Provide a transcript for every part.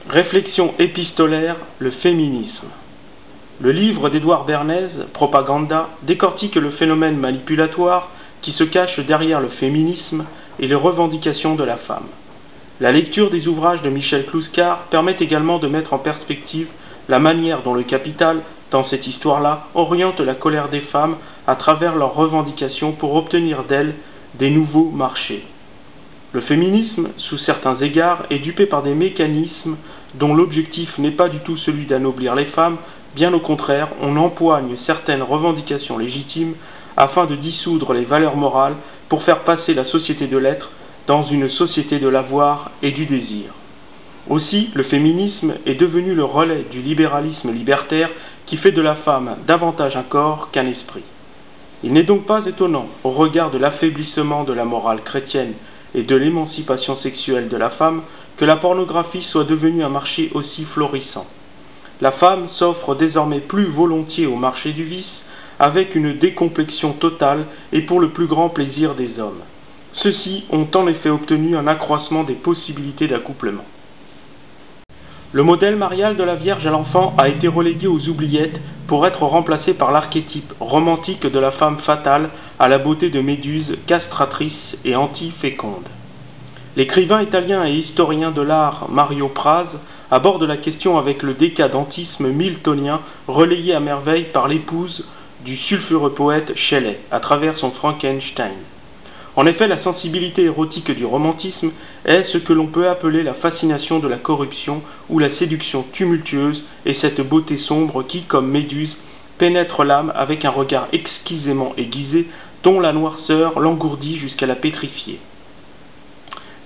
Réflexion épistolaire, le féminisme. Le livre d'Édouard Bernays, Propaganda, décortique le phénomène manipulatoire qui se cache derrière le féminisme et les revendications de la femme. La lecture des ouvrages de Michel Clouscar permet également de mettre en perspective la manière dont le capital, dans cette histoire-là, oriente la colère des femmes à travers leurs revendications pour obtenir d'elles des nouveaux marchés. Le féminisme, sous certains égards, est dupé par des mécanismes dont l'objectif n'est pas du tout celui d'anoblir les femmes, bien au contraire, on empoigne certaines revendications légitimes afin de dissoudre les valeurs morales pour faire passer la société de l'être dans une société de l'avoir et du désir. Aussi, le féminisme est devenu le relais du libéralisme libertaire qui fait de la femme davantage un corps qu'un esprit. Il n'est donc pas étonnant, au regard de l'affaiblissement de la morale chrétienne et de l'émancipation sexuelle de la femme, que la pornographie soit devenue un marché aussi florissant. La femme s'offre désormais plus volontiers au marché du vice, avec une décomplexion totale et pour le plus grand plaisir des hommes. Ceux-ci ont en effet obtenu un accroissement des possibilités d'accouplement. Le modèle marial de la Vierge à l'enfant a été relégué aux oubliettes pour être remplacé par l'archétype romantique de la femme fatale à la beauté de Méduse, castratrice et anti-féconde. L'écrivain italien et historien de l'art Mario Praz aborde la question avec le décadentisme miltonien relayé à merveille par l'épouse du sulfureux poète Shelley à travers son Frankenstein. En effet, la sensibilité érotique du romantisme est ce que l'on peut appeler la fascination de la corruption ou la séduction tumultueuse et cette beauté sombre qui, comme Méduse, pénètre l'âme avec un regard exquisément aiguisé dont la noirceur l'engourdit jusqu'à la pétrifier.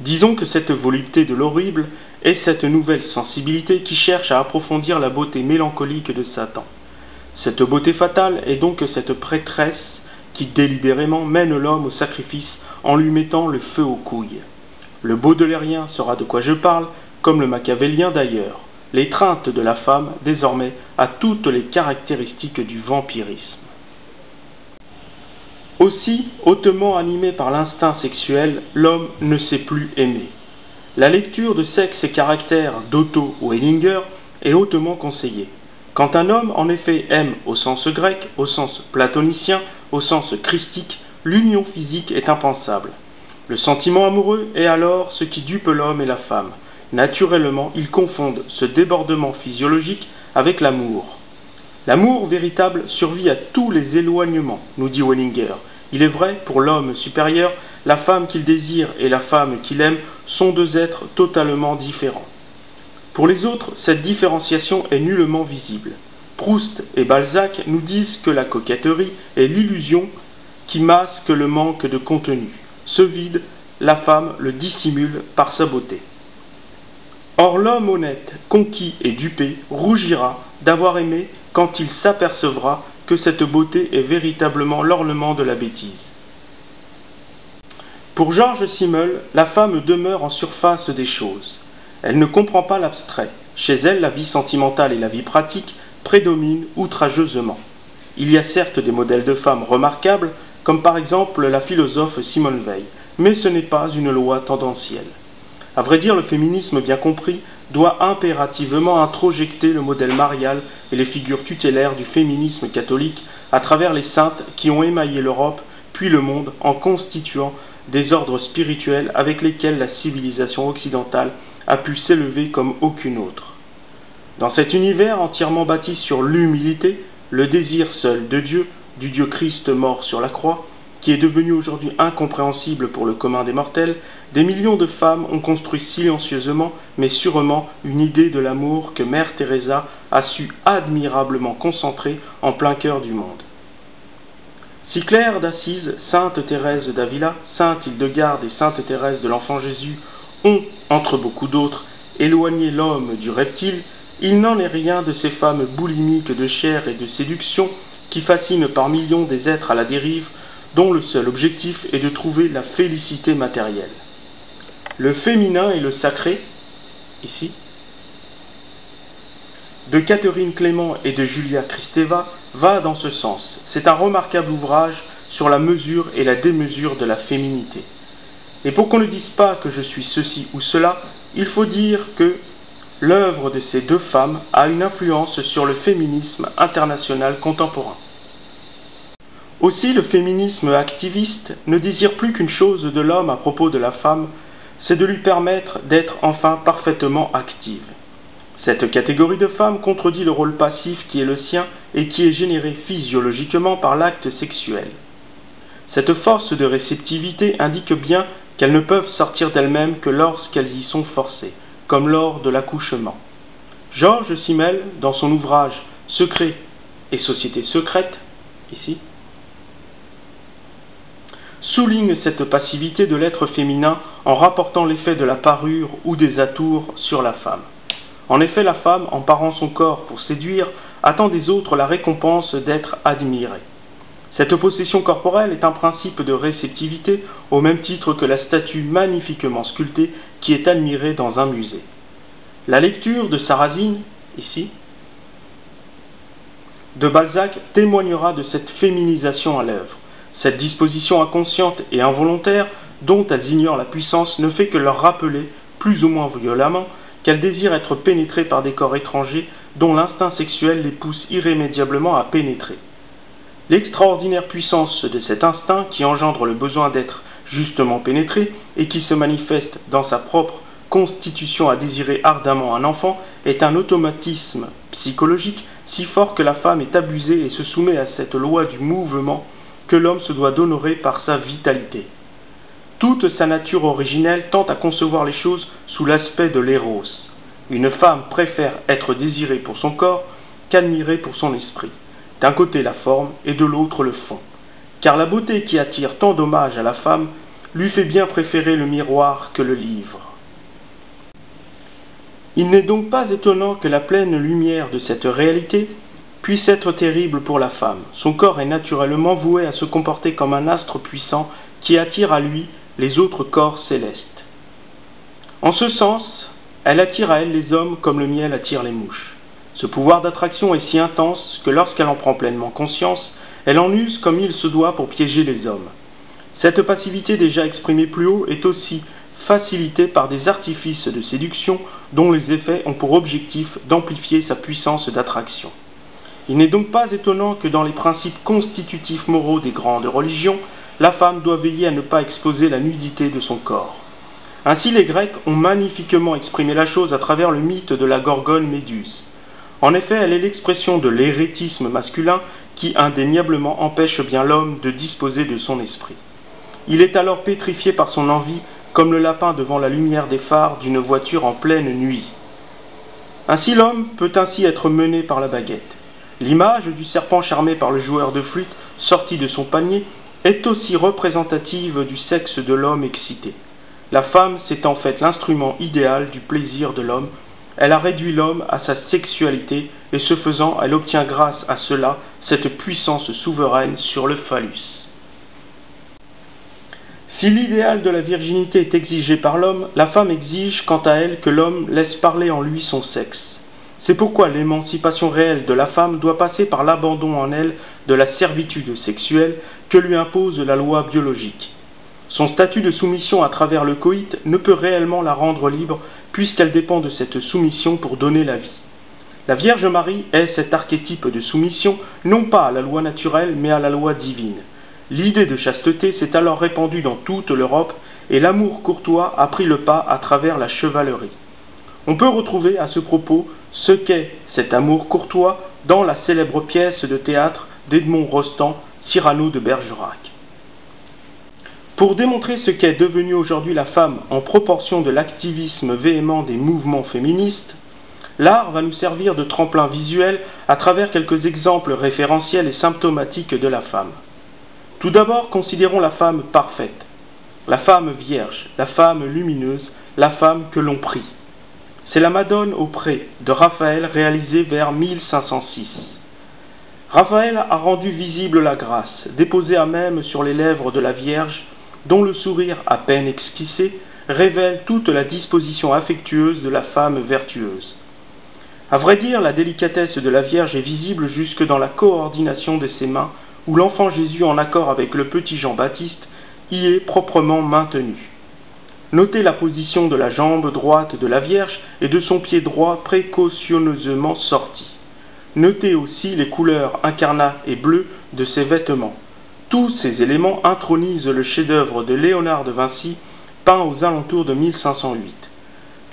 Disons que cette volupté de l'horrible est cette nouvelle sensibilité qui cherche à approfondir la beauté mélancolique de Satan. Cette beauté fatale est donc cette prêtresse qui délibérément mène l'homme au sacrifice en lui mettant le feu aux couilles. Le baudelairien saura de quoi je parle, comme le machiavélien d'ailleurs. L'étreinte de la femme, désormais, a toutes les caractéristiques du vampirisme. Aussi, hautement animé par l'instinct sexuel, l'homme ne sait plus aimer. La lecture de Sexe et caractère d'Otto Wellinger est hautement conseillée. Quand un homme, en effet, aime au sens grec, au sens platonicien, au sens christique, l'union physique est impensable. Le sentiment amoureux est alors ce qui dupe l'homme et la femme. Naturellement, ils confondent ce débordement physiologique avec l'amour. L'amour véritable survit à tous les éloignements, nous dit Wellinger. Il est vrai, pour l'homme supérieur, la femme qu'il désire et la femme qu'il aime sont deux êtres totalement différents. Pour les autres, cette différenciation est nullement visible. Proust et Balzac nous disent que la coquetterie est l'illusion qui masque le manque de contenu. Ce vide, la femme le dissimule par sa beauté. Or l'homme honnête, conquis et dupé, rougira d'avoir aimé quand il s'apercevra que cette beauté est véritablement l'ornement de la bêtise. Pour Georges Simmel, la femme demeure en surface des choses. Elle ne comprend pas l'abstrait. Chez elle, la vie sentimentale et la vie pratique prédominent outrageusement. Il y a certes des modèles de femmes remarquables, comme par exemple la philosophe Simone Veil, mais ce n'est pas une loi tendancielle. À vrai dire, le féminisme bien compris doit impérativement introjecter le modèle marial et les figures tutélaires du féminisme catholique à travers les saintes qui ont émaillé l'Europe puis le monde en constituant des ordres spirituels avec lesquels la civilisation occidentale a pu s'élever comme aucune autre. Dans cet univers entièrement bâti sur l'humilité, le désir seul de Dieu, du Dieu Christ mort sur la croix, qui est devenu aujourd'hui incompréhensible pour le commun des mortels, des millions de femmes ont construit silencieusement mais sûrement une idée de l'amour que Mère Teresa a su admirablement concentrer en plein cœur du monde. Si Claire d'Assise, Sainte Thérèse d'Avila, Sainte Hildegarde et Sainte Thérèse de l'Enfant Jésus ont, entre beaucoup d'autres, éloigné l'homme du reptile, il n'en est rien de ces femmes boulimiques de chair et de séduction qui fascinent par millions des êtres à la dérive, dont le seul objectif est de trouver la félicité matérielle. Le féminin et le sacré, ici, de Catherine Clément et de Julia Kristeva, va dans ce sens. C'est un remarquable ouvrage sur la mesure et la démesure de la féminité. Et pour qu'on ne dise pas que je suis ceci ou cela, il faut dire que l'œuvre de ces deux femmes a une influence sur le féminisme international contemporain. Aussi, le féminisme activiste ne désire plus qu'une chose de l'homme à propos de la femme, c'est de lui permettre d'être enfin parfaitement active. Cette catégorie de femmes contredit le rôle passif qui est le sien et qui est généré physiologiquement par l'acte sexuel. Cette force de réceptivité indique bien qu'elles ne peuvent sortir d'elles-mêmes que lorsqu'elles y sont forcées, comme lors de l'accouchement. Georges Simmel, dans son ouvrage « Secret et société secrète », ici, souligne cette passivité de l'être féminin en rapportant l'effet de la parure ou des atours sur la femme. En effet, la femme, en parant son corps pour séduire, attend des autres la récompense d'être admirée. Cette possession corporelle est un principe de réceptivité au même titre que la statue magnifiquement sculptée qui est admirée dans un musée. La lecture de Sarrazine, ici, de Balzac témoignera de cette féminisation à l'œuvre. Cette disposition inconsciente et involontaire, dont elles ignorent la puissance, ne fait que leur rappeler, plus ou moins violemment, qu'elles désirent être pénétrées par des corps étrangers dont l'instinct sexuel les pousse irrémédiablement à pénétrer. L'extraordinaire puissance de cet instinct qui engendre le besoin d'être justement pénétré et qui se manifeste dans sa propre constitution à désirer ardemment un enfant est un automatisme psychologique si fort que la femme est abusée et se soumet à cette loi du mouvement que l'homme se doit d'honorer par sa vitalité. Toute sa nature originelle tend à concevoir les choses sous l'aspect de l'éros. Une femme préfère être désirée pour son corps qu'admirée pour son esprit. D'un côté la forme et de l'autre le fond. Car la beauté qui attire tant d'hommages à la femme lui fait bien préférer le miroir que le livre. Il n'est donc pas étonnant que la pleine lumière de cette réalité puisse être terrible pour la femme. Son corps est naturellement voué à se comporter comme un astre puissant qui attire à lui les autres corps célestes. En ce sens, elle attire à elle les hommes comme le miel attire les mouches. Ce pouvoir d'attraction est si intense que lorsqu'elle en prend pleinement conscience, elle en use comme il se doit pour piéger les hommes. Cette passivité déjà exprimée plus haut est aussi facilitée par des artifices de séduction dont les effets ont pour objectif d'amplifier sa puissance d'attraction. Il n'est donc pas étonnant que dans les principes constitutifs moraux des grandes religions, la femme doit veiller à ne pas exposer la nudité de son corps. Ainsi les Grecs ont magnifiquement exprimé la chose à travers le mythe de la Gorgone Méduse. En effet, elle est l'expression de l'érétisme masculin qui indéniablement empêche bien l'homme de disposer de son esprit. Il est alors pétrifié par son envie, comme le lapin devant la lumière des phares d'une voiture en pleine nuit. Ainsi l'homme peut ainsi être mené par la baguette. L'image du serpent charmé par le joueur de flûte sorti de son panier est aussi représentative du sexe de l'homme excité. La femme, c'est en fait l'instrument idéal du plaisir de l'homme. Elle a réduit l'homme à sa sexualité et ce faisant, elle obtient grâce à cela cette puissance souveraine sur le phallus. Si l'idéal de la virginité est exigé par l'homme, la femme exige quant à elle que l'homme laisse parler en lui son sexe. C'est pourquoi l'émancipation réelle de la femme doit passer par l'abandon en elle de la servitude sexuelle que lui impose la loi biologique. Son statut de soumission à travers le coït ne peut réellement la rendre libre puisqu'elle dépend de cette soumission pour donner la vie. La Vierge Marie est cet archétype de soumission non pas à la loi naturelle mais à la loi divine. L'idée de chasteté s'est alors répandue dans toute l'Europe et l'amour courtois a pris le pas à travers la chevalerie. On peut retrouver à ce propos ce qu'est cet amour courtois dans la célèbre pièce de théâtre d'Edmond Rostand, Cyrano de Bergerac. Pour démontrer ce qu'est devenue aujourd'hui la femme en proportion de l'activisme véhément des mouvements féministes, l'art va nous servir de tremplin visuel à travers quelques exemples référentiels et symptomatiques de la femme. Tout d'abord, considérons la femme parfaite, la femme vierge, la femme lumineuse, la femme que l'on prie. C'est la Madone au pré de Raphaël réalisée vers 1506. Raphaël a rendu visible la grâce, déposée à même sur les lèvres de la Vierge, dont le sourire à peine esquissé révèle toute la disposition affectueuse de la femme vertueuse. À vrai dire, la délicatesse de la Vierge est visible jusque dans la coordination de ses mains, où l'enfant Jésus, en accord avec le petit Jean-Baptiste, y est proprement maintenu. Notez la position de la jambe droite de la Vierge et de son pied droit précautionneusement sorti. Notez aussi les couleurs incarnat et bleu de ses vêtements. Tous ces éléments intronisent le chef-d'œuvre de Léonard de Vinci, peint aux alentours de 1508.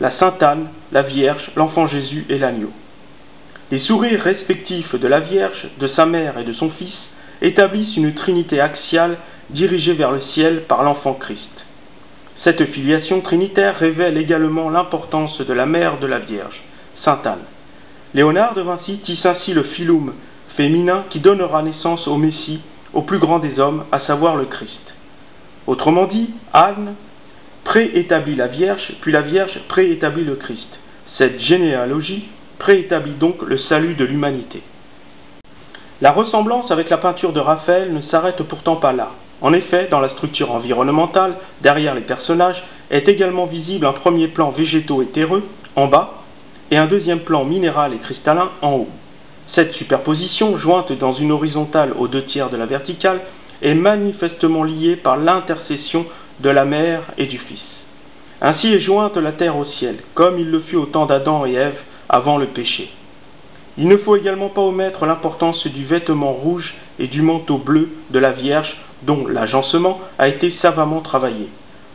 La Sainte Anne, la Vierge, l'Enfant Jésus et l'Agneau. Les sourires respectifs de la Vierge, de sa mère et de son Fils établissent une trinité axiale dirigée vers le ciel par l'Enfant Christ. Cette filiation trinitaire révèle également l'importance de la mère de la Vierge, Sainte Anne. Léonard de Vinci tisse ainsi le phylum féminin qui donnera naissance au Messie, au plus grand des hommes, à savoir le Christ. Autrement dit, Anne préétablit la Vierge, puis la Vierge préétablit le Christ. Cette généalogie préétablit donc le salut de l'humanité. La ressemblance avec la peinture de Raphaël ne s'arrête pourtant pas là. En effet, dans la structure environnementale, derrière les personnages, est également visible un premier plan végétaux et terreux, en bas, et un deuxième plan minéral et cristallin, en haut. Cette superposition, jointe dans une horizontale aux 2/3 de la verticale, est manifestement liée par l'intercession de la mère et du Fils. Ainsi est jointe la terre au ciel, comme il le fut au temps d'Adam et Ève avant le péché. Il ne faut également pas omettre l'importance du vêtement rouge et du manteau bleu de la Vierge, dont l'agencement a été savamment travaillé.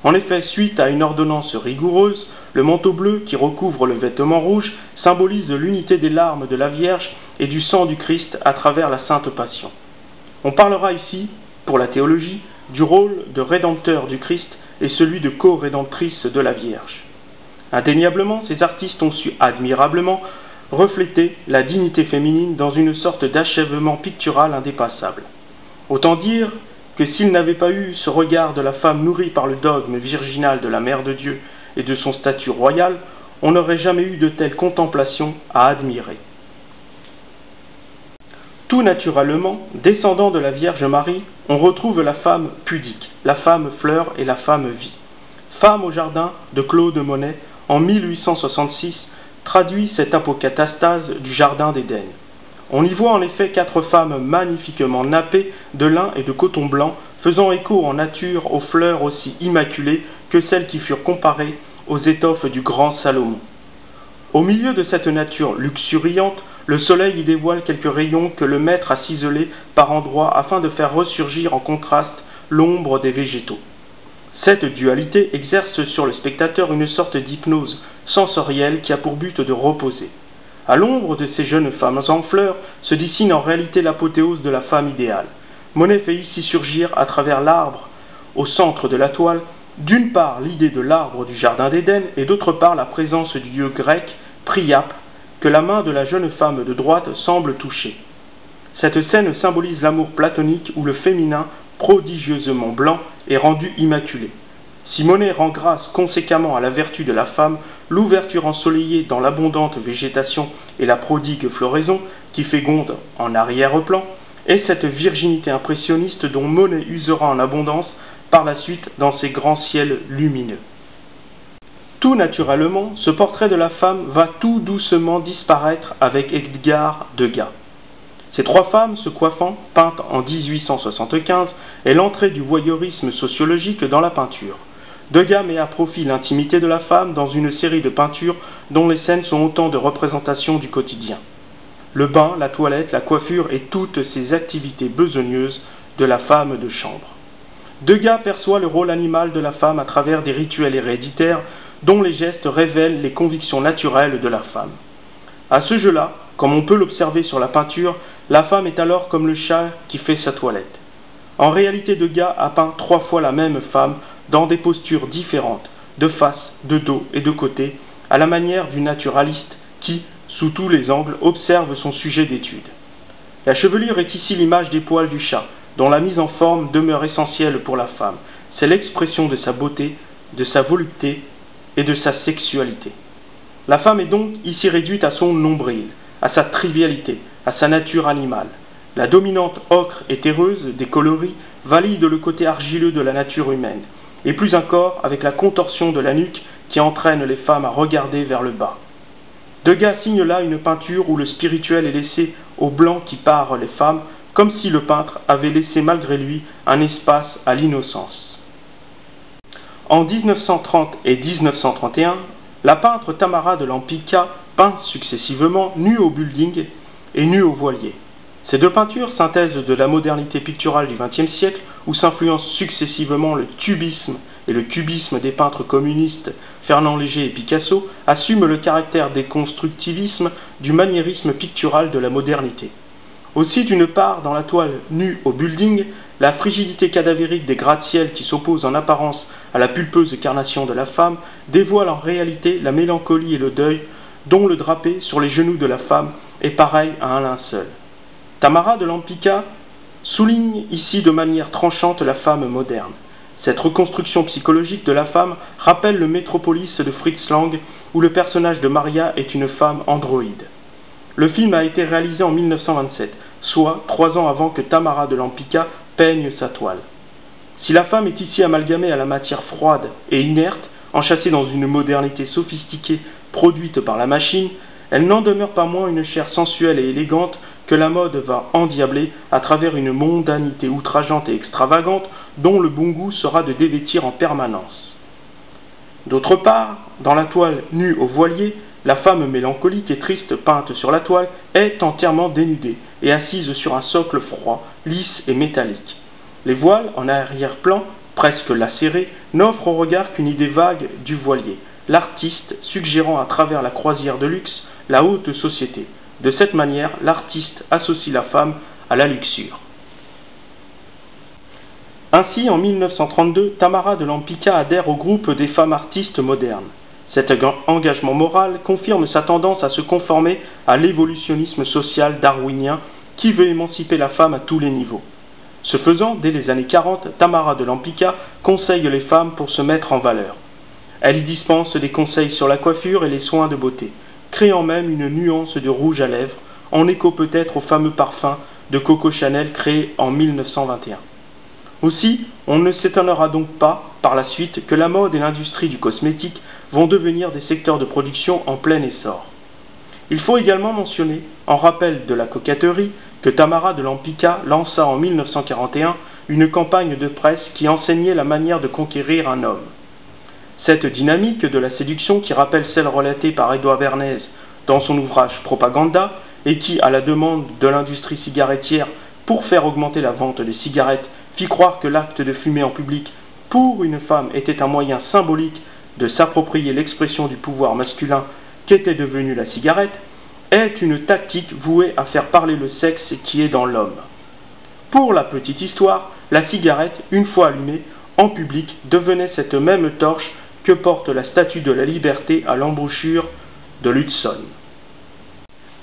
En effet, suite à une ordonnance rigoureuse, le manteau bleu qui recouvre le vêtement rouge symbolise l'unité des larmes de la Vierge et du sang du Christ à travers la Sainte Passion. On parlera ici, pour la théologie, du rôle de rédempteur du Christ et celui de co-rédemptrice de la Vierge. Indéniablement, ces artistes ont su admirablement refléter la dignité féminine dans une sorte d'achèvement pictural indépassable. Autant dire que s'ils n'avaient pas eu ce regard de la femme nourrie par le dogme virginal de la Mère de Dieu et de son statut royal, on n'aurait jamais eu de telles contemplations à admirer. Tout naturellement, descendant de la Vierge Marie, on retrouve la femme pudique, la femme fleur et la femme vie. Femme au jardin de Claude Monet, en 1866, traduit cette apocatastase du jardin d'Éden. On y voit en effet 4 femmes magnifiquement nappées de lin et de coton blanc, faisant écho en nature aux fleurs aussi immaculées que celles qui furent comparées aux étoffes du grand Salomon. Au milieu de cette nature luxuriante, le soleil y dévoile quelques rayons que le maître a ciselés par endroits afin de faire ressurgir en contraste l'ombre des végétaux. Cette dualité exerce sur le spectateur une sorte d'hypnose sensorielle qui a pour but de reposer. À l'ombre de ces jeunes femmes en fleurs se dessine en réalité l'apothéose de la femme idéale. Monet fait ici surgir à travers l'arbre, au centre de la toile, d'une part l'idée de l'arbre du jardin d'Éden et d'autre part la présence du dieu grec Priape que la main de la jeune femme de droite semble toucher. Cette scène symbolise l'amour platonique où le féminin, prodigieusement blanc, est rendu immaculé. Si Monet rend grâce conséquemment à la vertu de la femme, l'ouverture ensoleillée dans l'abondante végétation et la prodigue floraison qui féconde en arrière-plan, est cette virginité impressionniste dont Monet usera en abondance par la suite dans ses grands ciels lumineux. Tout naturellement, ce portrait de la femme va tout doucement disparaître avec Edgar Degas. Ces 3 femmes se coiffant, peintes en 1875, est l'entrée du voyeurisme sociologique dans la peinture. Degas met à profit l'intimité de la femme dans une série de peintures dont les scènes sont autant de représentations du quotidien. Le bain, la toilette, la coiffure et toutes ces activités besogneuses de la femme de chambre. Degas perçoit le rôle animal de la femme à travers des rituels héréditaires dont les gestes révèlent les convictions naturelles de la femme. À ce jeu-là, comme on peut l'observer sur la peinture, la femme est alors comme le chat qui fait sa toilette. En réalité, Degas a peint 3 fois la même femme dans des postures différentes, de face, de dos et de côté, à la manière du naturaliste qui, sous tous les angles, observe son sujet d'étude. La chevelure est ici l'image des poils du chat, dont la mise en forme demeure essentielle pour la femme. C'est l'expression de sa beauté, de sa volupté et de sa sexualité. La femme est donc ici réduite à son nombril, à sa trivialité, à sa nature animale. La dominante ocre et terreuse des coloris valide le côté argileux de la nature humaine, et plus encore avec la contorsion de la nuque qui entraîne les femmes à regarder vers le bas. Degas signe là une peinture où le spirituel est laissé au blanc qui pare les femmes, comme si le peintre avait laissé malgré lui un espace à l'innocence. En 1930 et 1931, la peintre Tamara de Lempicka peint successivement nue au building et nue au voilier. Ces deux peintures, synthèse de la modernité picturale du XXe siècle, où s'influencent successivement le cubisme et le cubisme des peintres communistes Fernand Léger et Picasso, assument le caractère déconstructivisme du maniérisme pictural de la modernité. Aussi, d'une part, dans la toile nue au building, la frigidité cadavérique des gratte-ciels qui s'opposent en apparence à la pulpeuse carnation de la femme dévoile en réalité la mélancolie et le deuil dont le drapé sur les genoux de la femme est pareil à un linceul. Tamara de Lempicka souligne ici de manière tranchante la femme moderne. Cette reconstruction psychologique de la femme rappelle le Métropolis de Fritz Lang, où le personnage de Maria est une femme androïde. Le film a été réalisé en 1927, soit 3 ans avant que Tamara de Lempicka peigne sa toile. Si la femme est ici amalgamée à la matière froide et inerte, enchâssée dans une modernité sophistiquée produite par la machine, elle n'en demeure pas moins une chair sensuelle et élégante que la mode va endiabler à travers une mondanité outrageante et extravagante dont le bon goût sera de dévêtir en permanence. D'autre part, dans la toile nue au voilier, la femme mélancolique et triste peinte sur la toile est entièrement dénudée et assise sur un socle froid, lisse et métallique. Les voiles, en arrière-plan, presque lacérés, n'offrent au regard qu'une idée vague du voilier, l'artiste suggérant à travers la croisière de luxe la haute société. De cette manière, l'artiste associe la femme à la luxure. Ainsi, en 1932, Tamara de Lempicka adhère au groupe des femmes artistes modernes. Cet engagement moral confirme sa tendance à se conformer à l'évolutionnisme social darwinien qui veut émanciper la femme à tous les niveaux. Ce faisant, dès les années 40, Tamara de Lempicka conseille les femmes pour se mettre en valeur. Elle y dispense des conseils sur la coiffure et les soins de beauté, créant même une nuance de rouge à lèvres, en écho peut-être au fameux parfum de Coco Chanel créé en 1921. Aussi, on ne s'étonnera donc pas, par la suite, que la mode et l'industrie du cosmétique vont devenir des secteurs de production en plein essor. Il faut également mentionner, en rappel de la coquetterie, que Tamara de Lempicka lança en 1941 une campagne de presse qui enseignait la manière de conquérir un homme. Cette dynamique de la séduction, qui rappelle celle relatée par Edouard Bernays dans son ouvrage Propaganda, et qui, à la demande de l'industrie cigarettière pour faire augmenter la vente des cigarettes, fit croire que l'acte de fumer en public pour une femme était un moyen symbolique de s'approprier l'expression du pouvoir masculin qu'était devenue la cigarette, est une tactique vouée à faire parler le sexe qui est dans l'homme. Pour la petite histoire, la cigarette, une fois allumée, en public, devenait cette même torche que porte la Statue de la Liberté à l'embouchure de l'Hudson.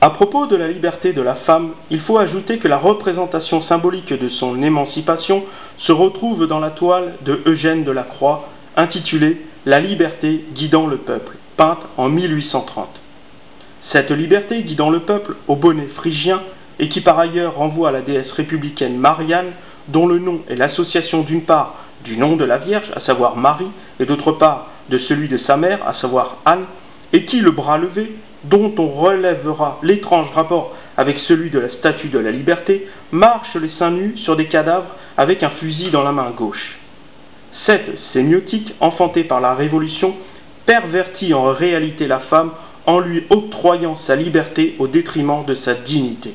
À propos de la liberté de la femme, il faut ajouter que la représentation symbolique de son émancipation se retrouve dans la toile de Eugène Delacroix, intitulée « La liberté guidant le peuple », peinte en 1830. Cette liberté guidant le peuple au bonnet phrygien, et qui par ailleurs renvoie à la déesse républicaine Marianne, dont le nom est l'association d'une part du nom de la Vierge, à savoir Marie, et d'autre part de celui de sa mère, à savoir Anne, et qui, le bras levé, dont on relèvera l'étrange rapport avec celui de la Statue de la Liberté, marche les seins nus sur des cadavres avec un fusil dans la main gauche. Cette sémiotique, enfantée par la Révolution, pervertit en réalité la femme en lui octroyant sa liberté au détriment de sa dignité.